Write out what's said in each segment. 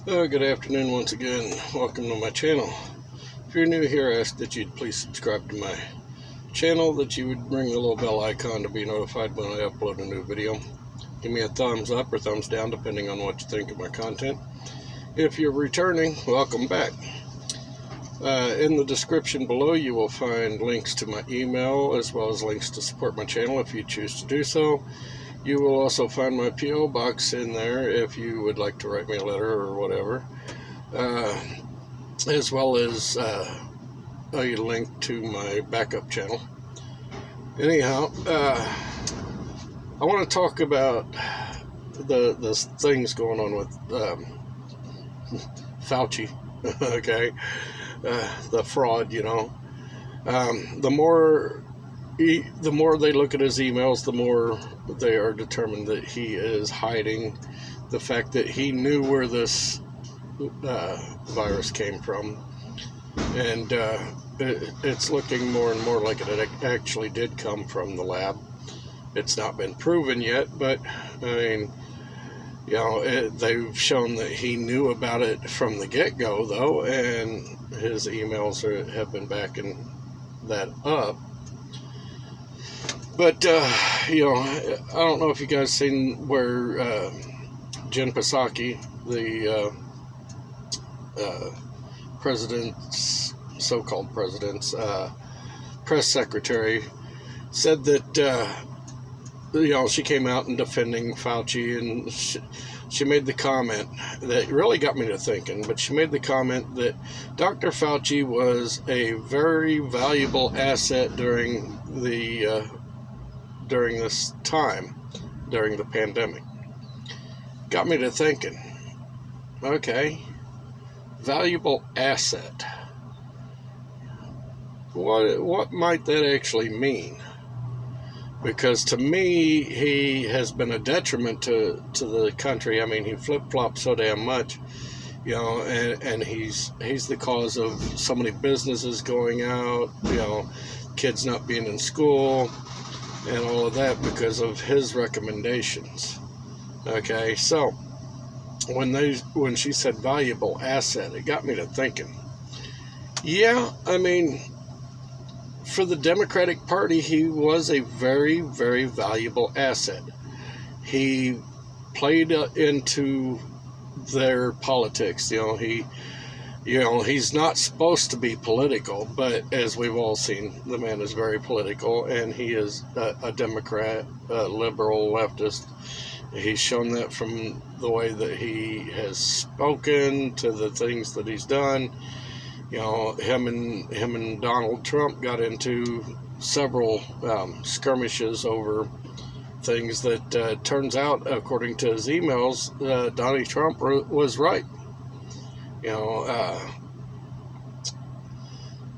Good afternoon once again. Welcome to my channel. If you're new here, I ask that you'd please subscribe to my channel, that you would ring the little bell icon to be notified when I upload a new video. Give me a thumbs up or thumbs down depending on what you think of my content. If you're returning, welcome back. In the description below you will find links to my email as well as links to support my channel if you choose to do so. You will also find my P.O. box in there if you would like to write me a letter or whatever, as well as a link to my backup channel. Anyhow, I want to talk about the things going on with Fauci, okay, the fraud, you know. The more they look at his emails, the more they are determined that he is hiding the fact that he knew where this virus came from. And it's looking more and more like it actually did come from the lab. It's not been proven yet, but I mean, you know, they've shown that he knew about it from the get-go, though, and his emails have been backing that up. But, you know, I don't know if you guys seen where Jen Psaki, the president's, so-called president's press secretary, said that, you know, she came out and defending Fauci, and she made the comment that really got me to thinking, but she made the comment that Dr. Fauci was a very valuable asset during this time, during the pandemic. Got me to thinking, okay, valuable asset. What might that actually mean? Because to me, he has been a detriment to the country. I mean, he flip-flops so damn much, you know, and he's the cause of so many businesses going out, you know, kids not being in school, and all of that because of his recommendations. Okay, so when she said valuable asset, it got me to thinking. Yeah, I mean, for the Democratic Party, he was a very, very valuable asset. He played into their politics. You know, he's not supposed to be political, but as we've all seen, the man is very political, and he is a Democrat, a liberal, leftist. He's shown that from the way that he has spoken to the things that he's done. You know, him and Donald Trump got into several skirmishes over things that turns out, according to his emails, Donald Trump was right. You know,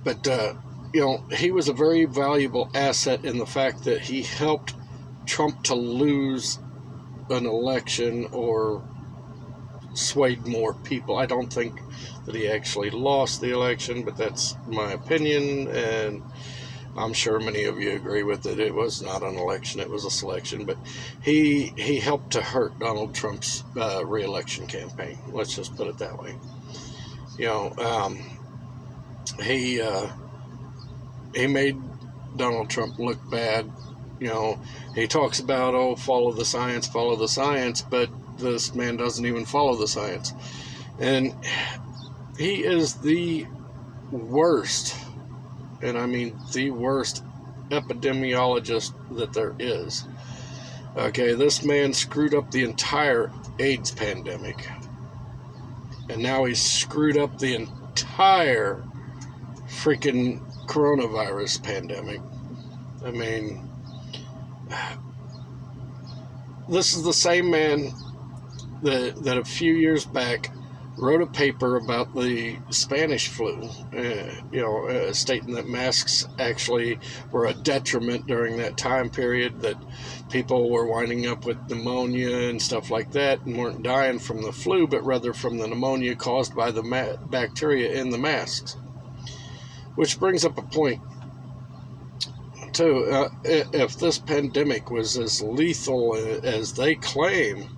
but you know, he was a very valuable asset in the fact that he helped Trump to lose an election or swayed more people. I don't think that he actually lost the election, but that's my opinion, and I'm sure many of you agree with it. It was not an election, it was a selection, but he helped to hurt Donald Trump's re-election campaign. Let's just put it that way. You know, he made Donald Trump look bad. You know, he talks about, oh, follow the science, but this man doesn't even follow the science. And he is the worst, and I mean the worst epidemiologist that there is. Okay, this man screwed up the entire AIDS pandemic. And now he's screwed up the entire freaking coronavirus pandemic. I mean, this is the same man that a few years back wrote a paper about the Spanish flu, you know, stating that masks actually were a detriment during that time period, that people were winding up with pneumonia and stuff like that and weren't dying from the flu, but rather from the pneumonia caused by the bacteria in the masks. Which brings up a point, too. If this pandemic was as lethal as they claim,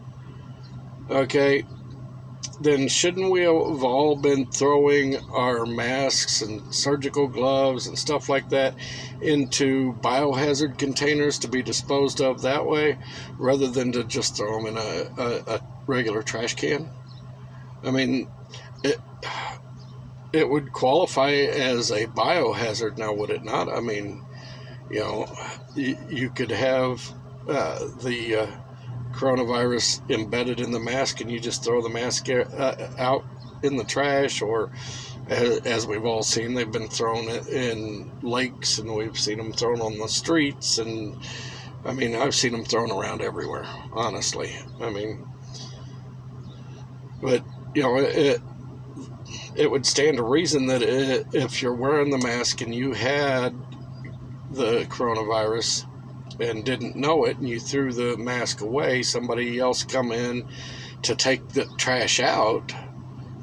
okay, then shouldn't we have all been throwing our masks and surgical gloves and stuff like that into biohazard containers to be disposed of that way, rather than to just throw them in a regular trash can? I mean, it would qualify as a biohazard now, would it not? I mean, you could have the coronavirus embedded in the mask, and you just throw the mask out in the trash, or as we've all seen, they've been thrown in lakes, and we've seen them thrown on the streets, and I mean, I've seen them thrown around everywhere, honestly. I mean, but it would stand to reason that if you're wearing the mask and you had the coronavirus and didn't know it, and you threw the mask away, somebody else come in to take the trash out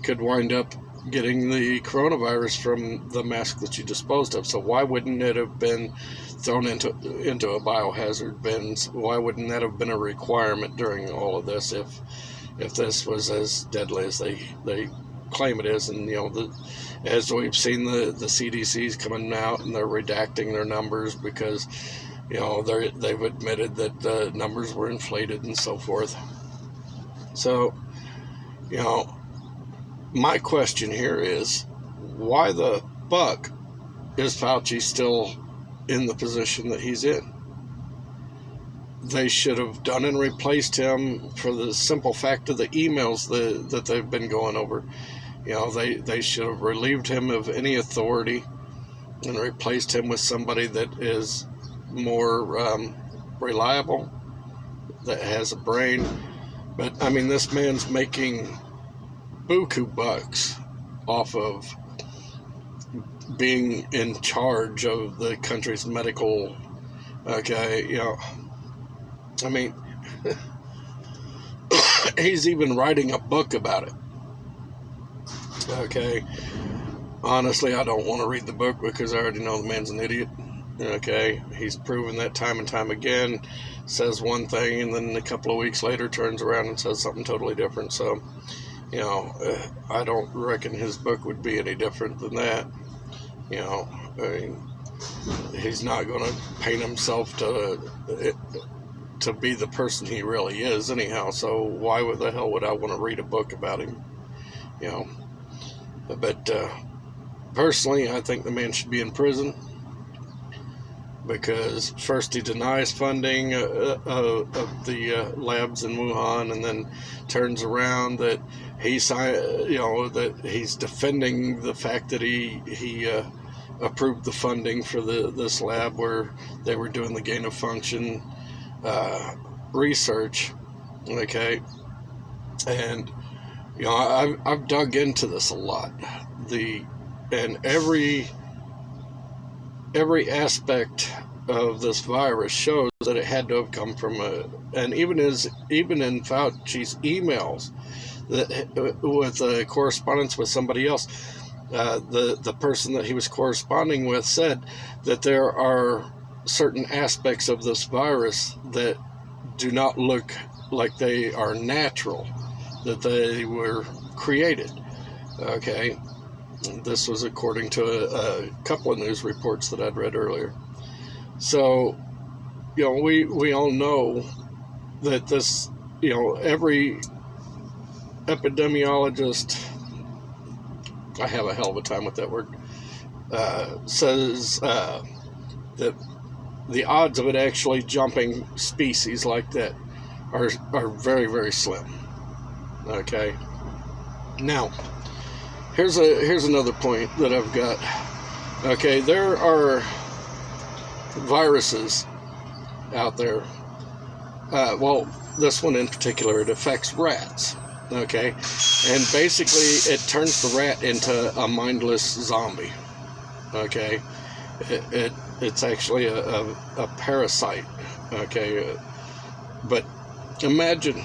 could wind up getting the coronavirus from the mask that you disposed of. So why wouldn't it have been thrown into a biohazard bin? Why wouldn't that have been a requirement during all of this if this was as deadly as they claim it is? And as we've seen, the CDC's coming out and they're redacting their numbers because they've admitted that the numbers were inflated and so forth. So, my question here is, why the fuck is Fauci still in the position that he's in? They should have done and replaced him for the simple fact of the emails that they've been going over. They should have relieved him of any authority and replaced him with somebody that is more reliable, that has a brain. But I mean, this man's making buku bucks off of being in charge of the country's medical. Okay, I mean, he's even writing a book about it. Okay, honestly, I don't want to read the book because I already know the man's an idiot. Okay, he's proven that time and time again, says one thing and then a couple of weeks later turns around and says something totally different. So, I don't reckon his book would be any different than that. I mean, he's not going to paint himself to be the person he really is anyhow. So why the hell would I want to read a book about him? But personally, I think the man should be in prison. Because first he denies funding of the labs in Wuhan, and then turns around that that he's defending the fact that he approved the funding for this lab where they were doing the gain of function research. Okay, and I've dug into this a lot. And every aspect of this virus shows that it had to have come from and even in Fauci's emails with correspondence with somebody else, the person that he was corresponding with said that there are certain aspects of this virus that do not look like they are natural, that they were created. Okay. This was according to a couple of news reports that I'd read earlier. So, we all know that this, every epidemiologist, I have a hell of a time with that word, says that the odds of it actually jumping species like that are very, very slim. Okay. Now, here's another point that I've got. Okay, there are viruses out there. Well, this one in particular, it affects rats. Okay, and basically it turns the rat into a mindless zombie. Okay, it's actually a parasite. Okay, but imagine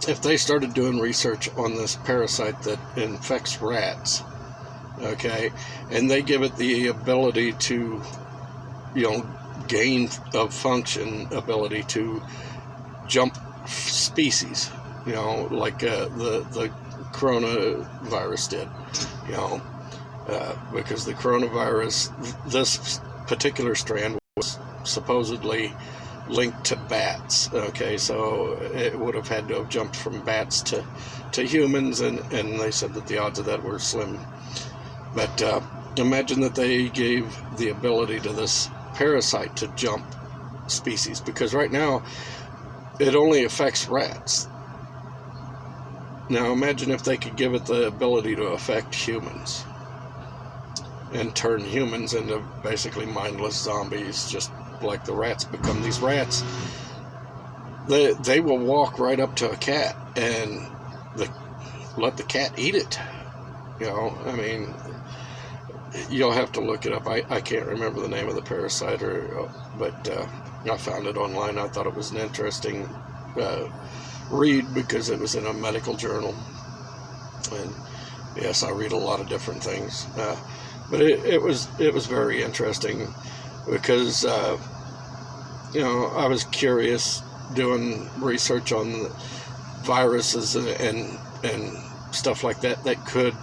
if they started doing research on this parasite that infects rats, okay, and they give it the ability to, gain of function, ability to jump species, like the coronavirus did, because the coronavirus, this particular strand was supposedly linked to bats. Okay, so it would have had to have jumped from bats to humans, and they said that the odds of that were slim. But imagine that they gave the ability to this parasite to jump species, because right now it only affects rats. Now imagine if they could give it the ability to affect humans and turn humans into basically mindless zombies, just like the rats become. These rats, they will walk right up to a cat and let the cat eat it. I mean, you'll have to look it up. I can't remember the name of the parasite, but I found it online. I thought it was an interesting read because it was in a medical journal. And yes, I read a lot of different things, but it was very interesting because I was curious doing research on viruses and stuff like that could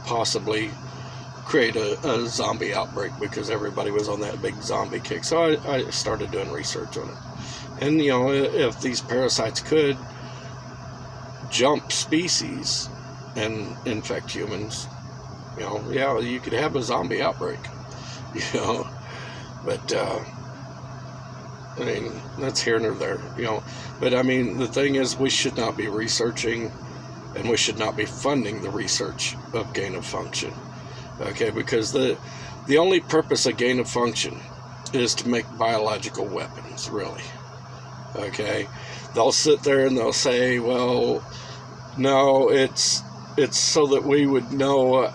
possibly create a zombie outbreak, because everybody was on that big zombie kick. So I started doing research on it. And if these parasites could jump species and infect humans, you could have a zombie outbreak. But I mean, that's here nor there. But I mean, the thing is, we should not be researching, and we should not be funding the research of gain of function. Okay, because the only purpose of gain of function is to make biological weapons, really. Okay, they'll sit there and they'll say, well, no, it's so that we would know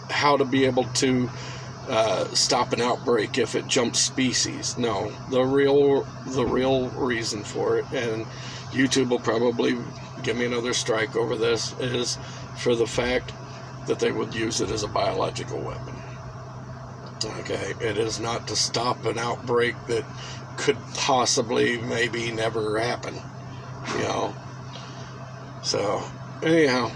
how to be able to stop an outbreak if it jumps species. No, the real reason for it, and YouTube will probably give me another strike over this, is for the fact that they would use it as a biological weapon. Okay, it is not to stop an outbreak that could possibly maybe never happen. So anyhow,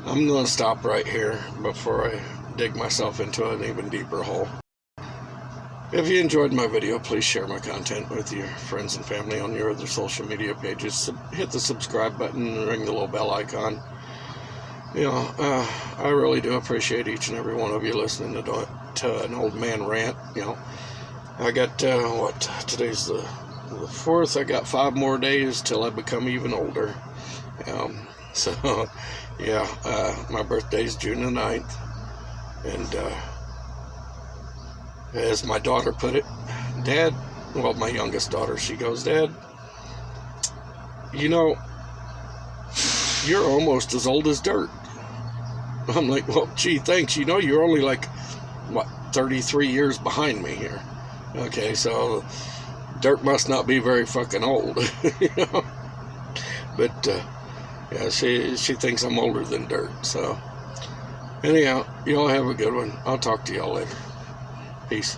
I'm going to stop right here before I dig myself into an even deeper hole. If you enjoyed my video, please share my content with your friends and family on your other social media pages. Hit the subscribe button and ring the little bell icon. I really do appreciate each and every one of you listening to an old man rant. I got, today's the 4th. I got 5 more days till I become even older. So, yeah, my birthday's June the 9th. And, as my daughter put it, Dad, well, my youngest daughter, she goes, Dad, you're almost as old as dirt. I'm like, well, gee, thanks. You're only 33 years behind me here. Okay, so dirt must not be very fucking old. But yeah, she thinks I'm older than dirt. So anyhow, y'all have a good one. I'll talk to y'all later. Peace.